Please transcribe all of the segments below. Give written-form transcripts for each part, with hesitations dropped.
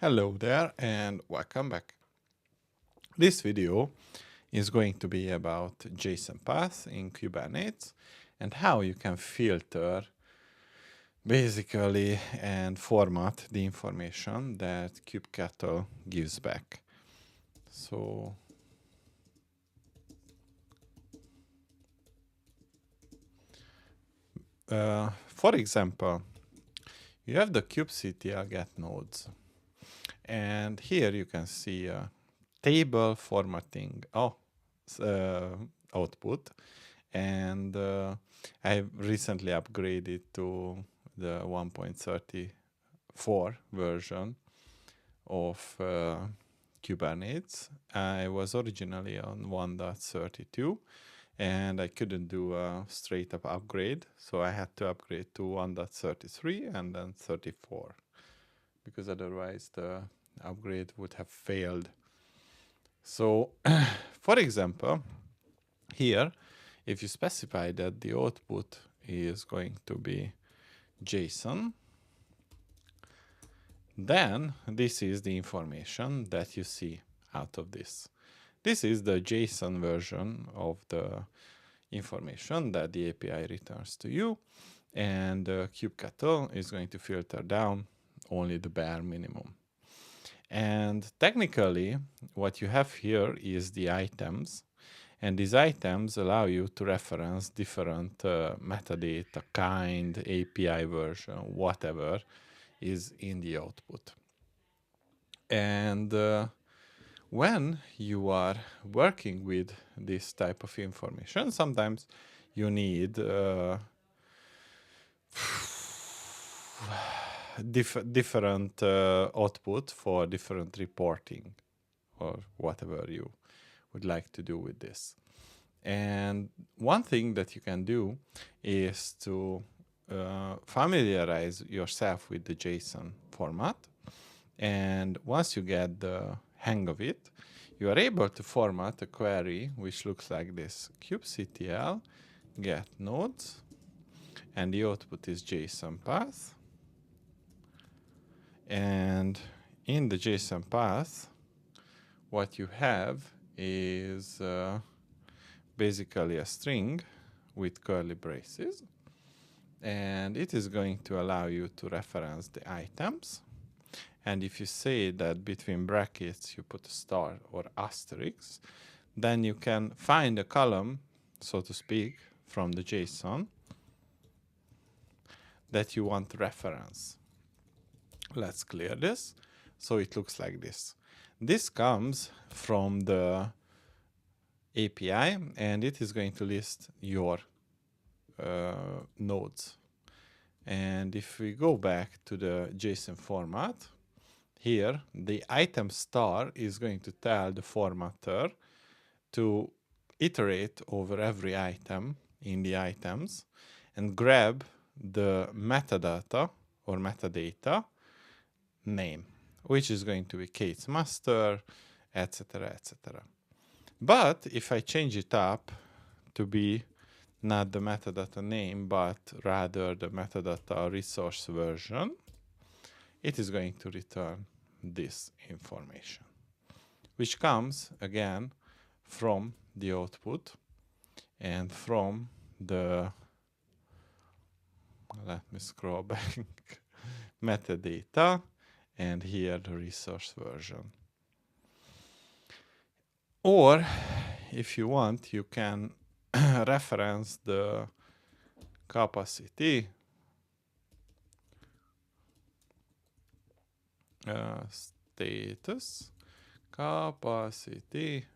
Hello there and welcome back. This video is going to be about JSONPath in Kubernetes and how you can filter basically and format the information that kubectl gives back. So for example, you have the kubectl get nodes. And here you can see a table formatting output. And I recently upgraded to the 1.34 version of Kubernetes. I was originally on 1.32 and I couldn't do a straight up upgrade. So I had to upgrade to 1.33 and then 34. Because otherwise the upgrade would have failed. So, for example, here, if you specify that the output is going to be JSON, then this is the information that you see out of this. This is the JSON version of the information that the API returns to you, and kubectl is going to filter down only the bare minimum. And technically, what you have here is the items, and these items allow you to reference different metadata, kind, API version, whatever is in the output. And when you are working with this type of information, sometimes you need different output for different reporting or whatever you would like to do with this. And one thing that you can do is to familiarize yourself with the JSON format. And once you get the hang of it, you are able to format a query which looks like this: kubectl get nodes, and the output is JSONPath. And in the JSON path, what you have is basically a string with curly braces. And it is going to allow you to reference the items. And if you say that between brackets you put a star or asterisk, then you can find a column, so to speak, from the JSON that you want to reference. Let's clear this. So it looks like this. This comes from the API, and it is going to list your nodes. And if we go back to the JSON format, here the item star is going to tell the formatter to iterate over every item in the items and grab the metadata or metadata name, which is going to be Kate's master, etc., etc. But if I change it up to be not the metadata name, but rather the metadata resource version, it is going to return this information, which comes again from the output and from the, let me scroll back, metadata, and here the resource version. Or if you want, you can reference the capacity status capacity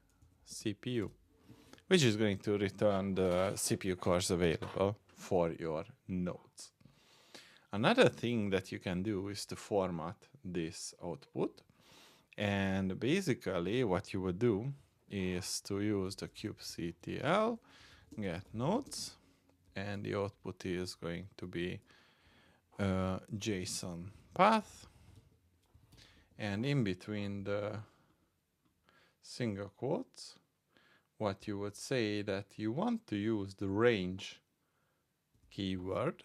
CPU, which is going to return the CPU cores available for your nodes. Another thing that you can do is to format this output. And basically what you would do is to use the kubectl get nodes, and the output is going to be JSON path, and in between the single quotes, what you would say that you want to use the range keyword,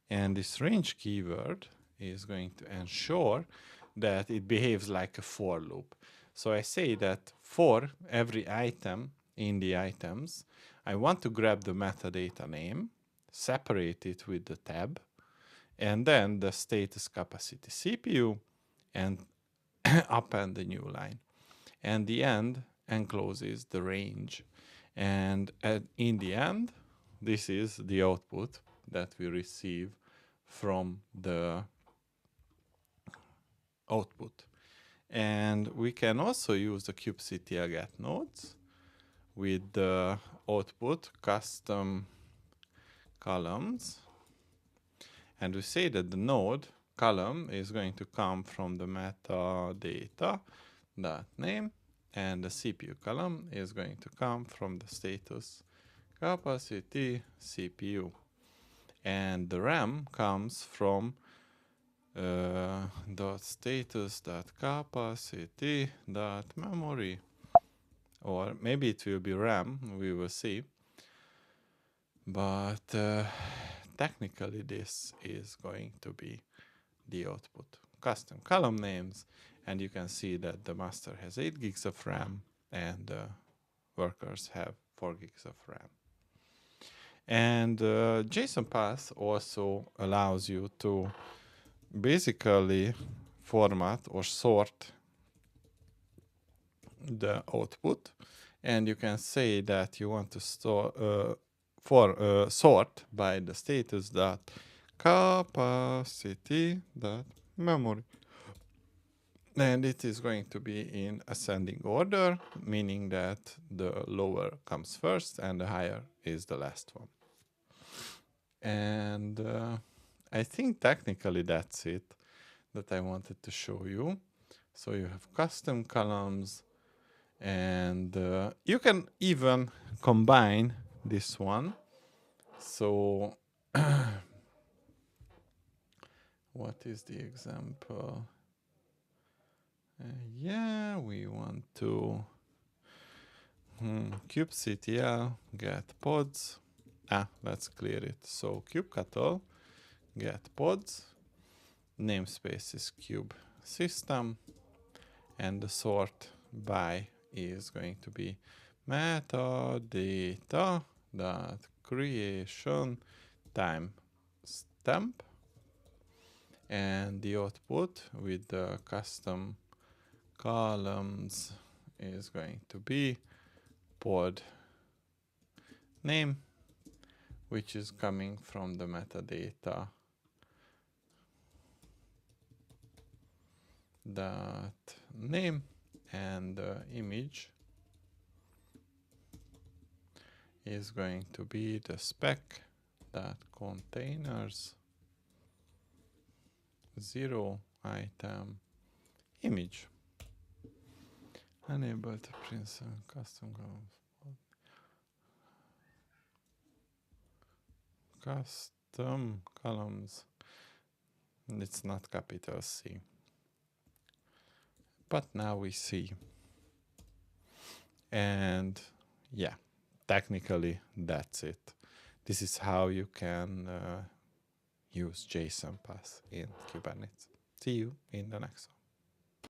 and this range keyword is going to ensure that it behaves like a for loop. So I say that for every item in the items, I want to grab the metadata name, separate it with the tab, and then the status capacity CPU, and append the new line. And the end encloses the range. And in the end, this is the output that we receive from the output. And we can also use the kubectl get nodes with the output custom columns. And we say that the node column is going to come from the metadata.name, and the CPU column is going to come from the status capacity CPU. And the RAM comes from .status.capacity.memory, or maybe it will be RAM, we will see. But technically this is going to be the output. Custom column names, and you can see that the master has 8 gigs of RAM and workers have 4 gigs of RAM. And JSONPath also allows you to basically format or sort the output, and you can say that you want to store sort by the status.capacity.memory, and it is going to be in ascending order, meaning that the lower comes first and the higher is the last one. And I think technically that's it that I wanted to show you. So you have custom columns, and you can even combine this one. So what is the example? Yeah, we want to kubectl get pods. Let's clear it. So kubectl get pods, namespace is kube system, and the sort by is going to be metadata.creation timestamp, and the output with the custom columns is going to be pod name, which is coming from the metadata that name, and the image is going to be the spec that containers 0 item image. Enable to print some custom columns. Custom columns. It's not capital C. But now we see. And yeah, technically that's it. This is how you can use JSONPath in Kubernetes. See you in the next one.